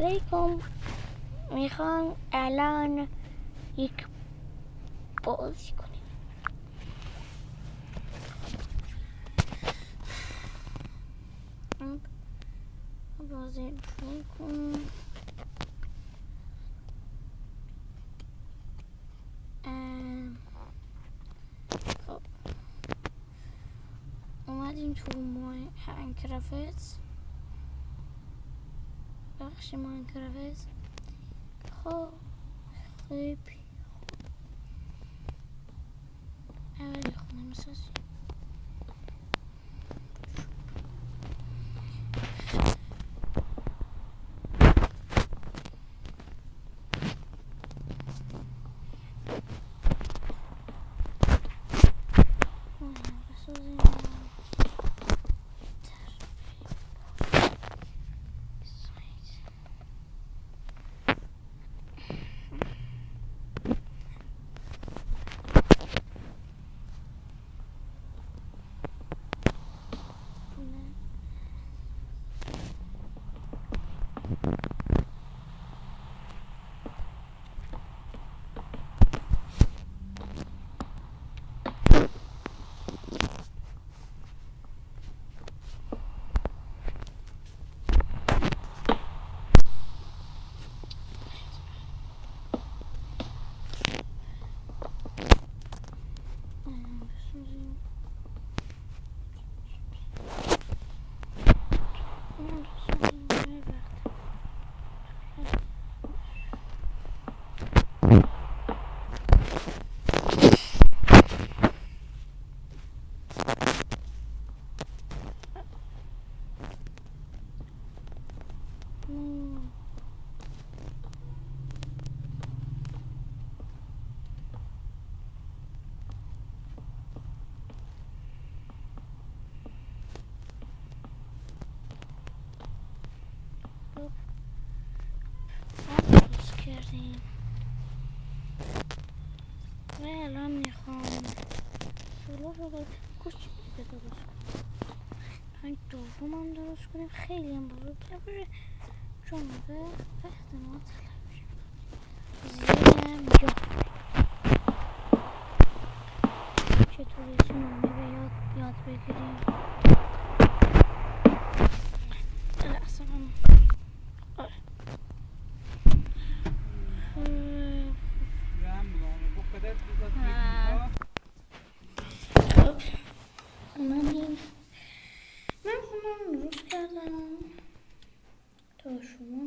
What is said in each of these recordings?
علیکم. میخوام الان یک بازی کنیم. بازی شروع کنم. خب اومدیم تو ماینکرافت، بخش ماینکرافت. خب خیلی اولی خونه میسازیم. درست کردیم و الان میخوام کوچیک درست کنیم. پنج دوم هم درست کنیم، خیلی هم بزرگتر بشه چون به وقت ما طلب میشه. زیرم جا چطوری اسمونی به یاد بگیریم. اصلا اومدیم. من خونم درست کردم تا شما.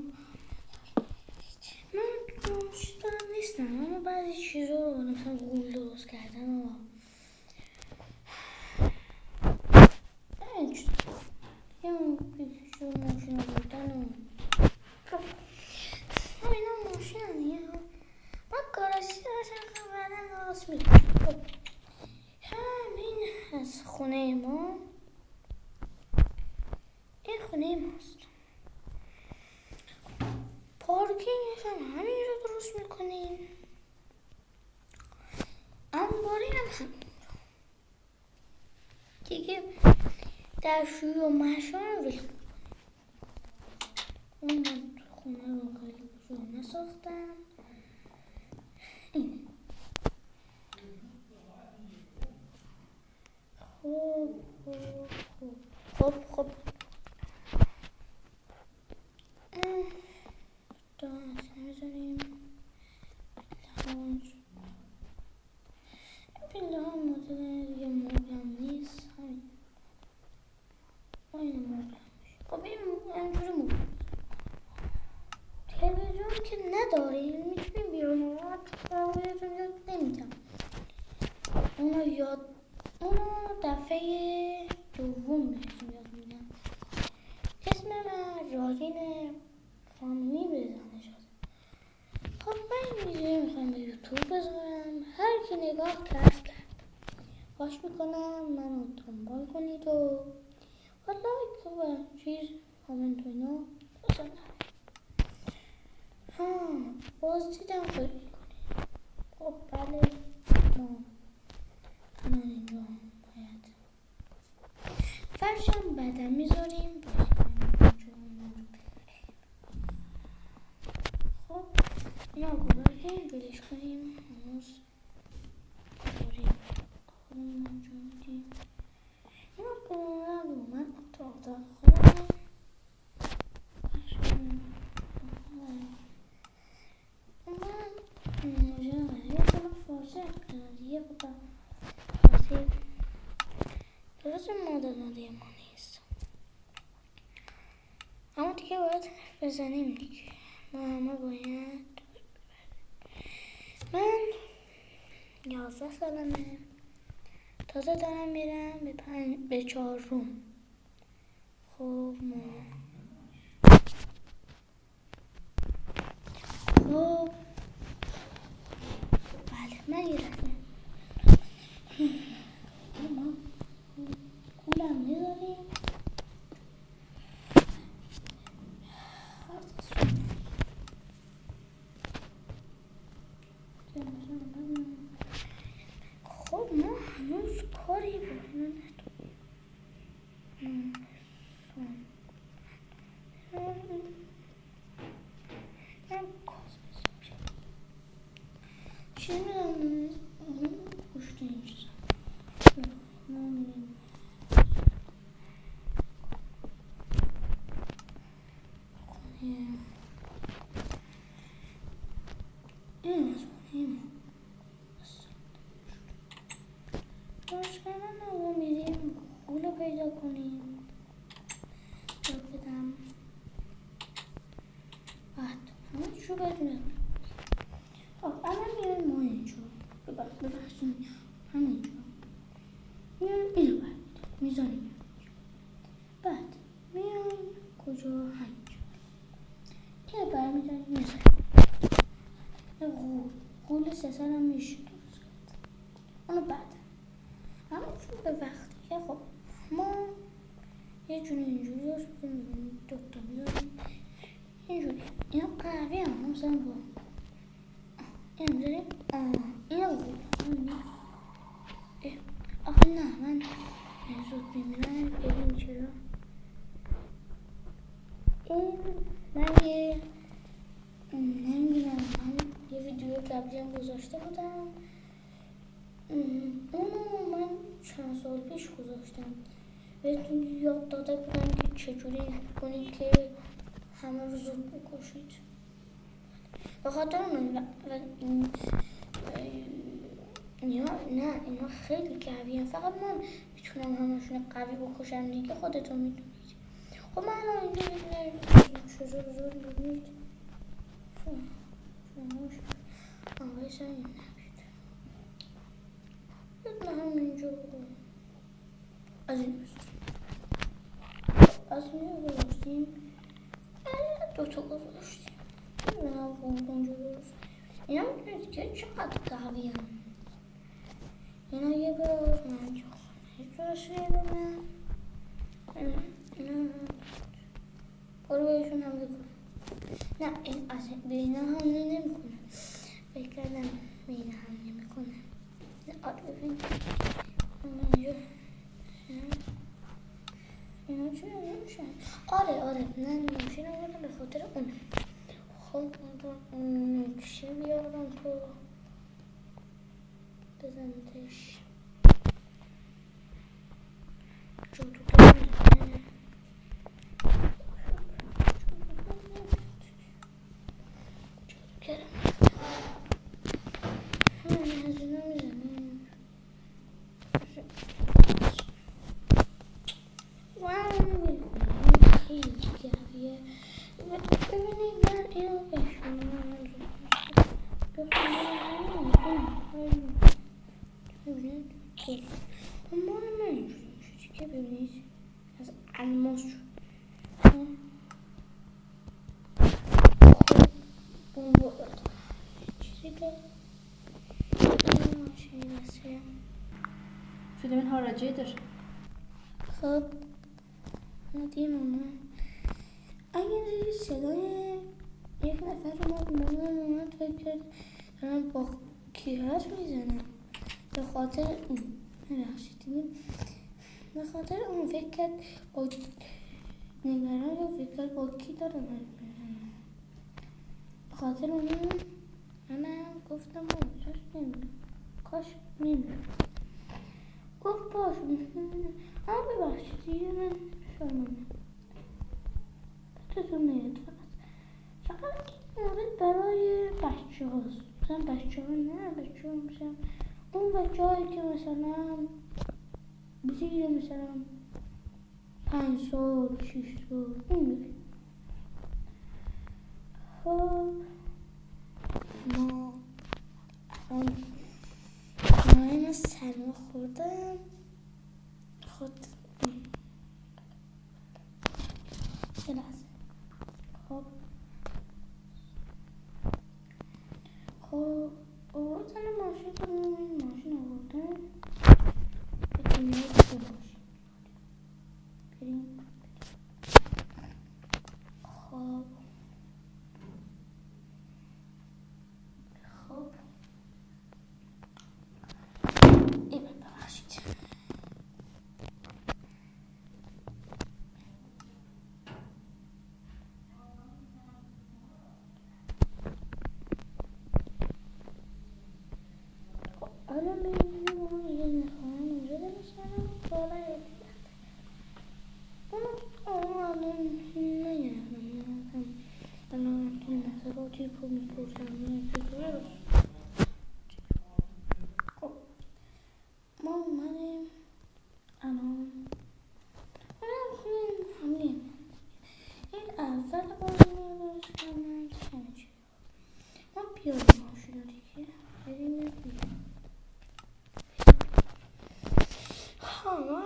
من دانشجو نیستم اما بعضی چیزا رو مثلا غول درست کردم و یه ماشین بردن و اینا ماشین هم دیگه. من گاراژی داشتم بعدا درست میکنم. همین از خونه ما، این خونه ماست. پارکینگش هم همین رو درست میکنیم. انباری هم همین دیگه. دستشویی و محشا رو ول میکنیم. اون خونه رو خیلی بزرگ نساختم. اینه. خب دانش نمیذاریم. پله ها مدل یه مبلم نیست. همین این مبلم میشه. خب این اینجوری مبلم. تلویزیون که نداریم میتونیم بیرون رو بهتون یاد نمیدم. اونو دفعه دوم بهتون یاد میدم. اسم من راجین فامیلی بزنه شده. خب من ویدیو میخوایم به یوتیوب بذارم. هر کی نگاه کرد خواهش میکنم منو دنبال کنید و لایک و چیز کامنت و اینا بزنید. باز دیدم خیلی کنید. خب بله ما من اینجا باید فرشم بعدا میذاریم. اوکی بلش کنیم هنوز کاریم خودمون انجام میدیم اینا کنم من اتاق خودم من فارسی یه بودم فارسی درست مادر ما نیست اما دیگه باید بزنیم دیگه ما باید من 11 سالمه تازه دارم میرم به 4 خب خب بله من یه رسمه ما کولم میذاریم خب ما هنوز کاری باید چی میدونم پشت این چیزا این از کنیم باش کردن ما میریم گول پیدا کنیم جا بدم بعد همه چو بدونه خب الان میایم ما اینجا ببخشیم همینجا میایم اینو برمیداریم میزانیم بعد میایم کجا همینجا اینو برمیداریم میزانیم غول 3 سال هم میشه درست کرد اونو بعد اما چون به وقتی که خب ما یه جوری اینجوری درست میکنیم دوتا میذاریم اینجوری اینا قهوه هم مثلا با این میذاریم اینا غول آخه نه من زود میمیرم ببین چرا این من یه نمیدونم من یه ویدیو قبلی هم گذاشته بودم اونو من چند سال پیش گذاشتم بهتون یاد داده بودم که چجوری کنید که همه رو زود بکشید به خاطر اینا خیلی قوی هم فقط من میتونم همشون قوی بکشم دیگه خودتون میدونید خب من الان اینجا چجور زور ببینید آقای سنگی نبید من همینجا از این از این گذاشتیم دوتا گذاشتیم اونجا درست اینا میدونید که چقدر قوی هم اینا یه بار من درست ببینم اینا برو بهشون هم بکنم نه این اصلا به اینا حمله نمیکنه فکر کردم به اینا حمله میکنه آره ببین اینا چه نمیشن آره من ماشین آوردم به خاطر اون خب اون چی بیارم تو بزنتش جادوگر میزنه جادوگر همین از اینا میزنه خیلی گریه ببینید من اینو بشونم ببینید اما من اینجوری میشه که ببینید از الماس شد اون بود چیزی که För min har rajeter. خب ندیم اونا اگر صدای یک نفر اومد فکر کرد دارم با کی حرف میزنم به خاطر اون به خاطر اون فکر کرد با نگران یا فکر کرد با کی دارم حرف میزنم به خاطر اون منم گفتم اونجاش نمیدونم، کاش نمیدونم. گفت باش اما ببخشید دیگه من شرمندم، بهتون نیاد. فقط این مورد برای بچه هاست، مثلا بچه ها نه، بچه ها مثلا اون بچه هایی که مثلا زیر مثلا 5 سال 6 سال اون. خب ما الان من سرما خوردم. خود یه لحظه. خب آوردن ماشین کنیم، این ماشین آوردن بکنیم دیگه ماشین بریم. خب این ببخشید. الان می‌بینیم یه نخواهم اونجا دلشنم بالا یکی اون الان نگردم. الان این نظراتی رو میپرسم چطوره. خب ما اومدیم الان همین این اول بازی رو درست کنم همه چی ما بیاریم ماشین رو دیگه بریم بیاریم. ما الان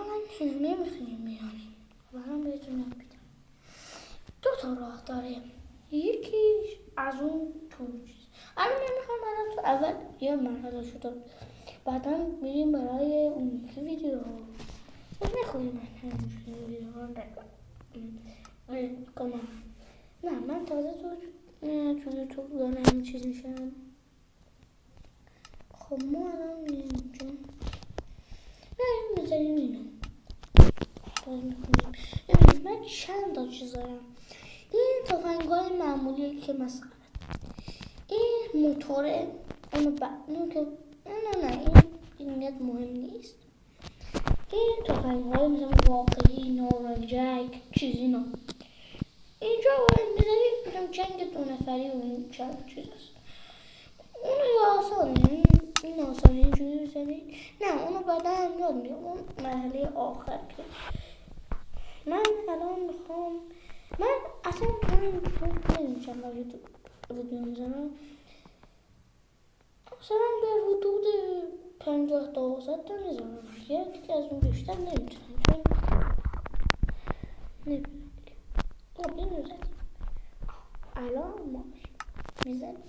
نمیخواییم بیاریم و هم بهتون نمیدم. 2 تا راه داره، یکیش از اون تو چیز. الان نمیخوام برای تو اول یه مرحله شده بعدا میریم برای اون یکی ویدیو. نمیخواییم من همین ویدیو رو کنم. نه من تازه تو یوتیوب دارم همین چیز میشم. خب ما الان میریم اونجا میذاریم اینو باز میکنیم. ببینید من چند تا چیز دارم. این تفنگ‌های معمولیه که مثلا این موتوره اونو اینو که نه این مهم نیست. این تفنگ‌های مثلا واقعی نارنجک چیزی نه. اینجا میذاری میگم جنگ 2 نفری و این چند چیز هست. اونو آسانه، این آسانه اینجوری میذاری. نه اونو بعدا هم یاد میگم اون مرحله آخر که من الان میخوام. من اصلا نمیشم با یوتیوب ویدیو میزنم مثلا به حدود 50 تا 100 تا میزنم دیگه از اون بیشتر نمیتونم چون نمیدونم دیگه. خب این رو زدیم الان ما میزنیم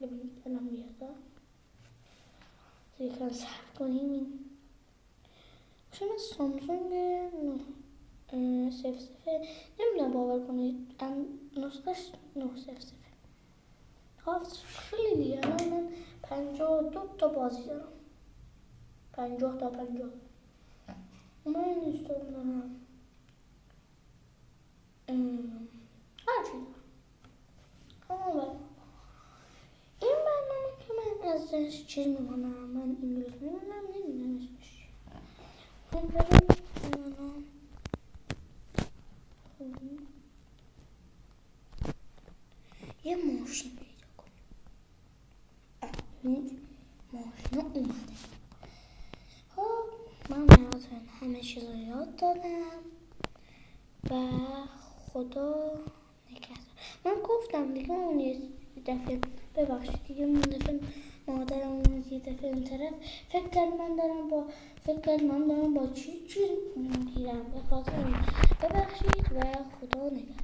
ببینید الان میاد یکم صبر کنیم. این شما سامسونگ 900 نمیدونم باور کنید نسخهش 900 خیلی الان من 52 تا بازی دارم. 50 تا 50 من اینستال دارم هرچی دارم. این برنامه که من ازش چیز میکنم من انگلیسی میمونم نمیدونم اسمش من برم یه ماشین پیدا کنیم. ماشین اومده. خب من براتون همه چیز رو یاد دادم و خدا نگهدار. من گفتم دیگه اون یه دفعه ببخشید دیگه اون دفعه مادرم اون یه دفعه اون طرف فکر کرد من دارم با چیز میگیرم به خاطر ببخشید و خدا نگهدار.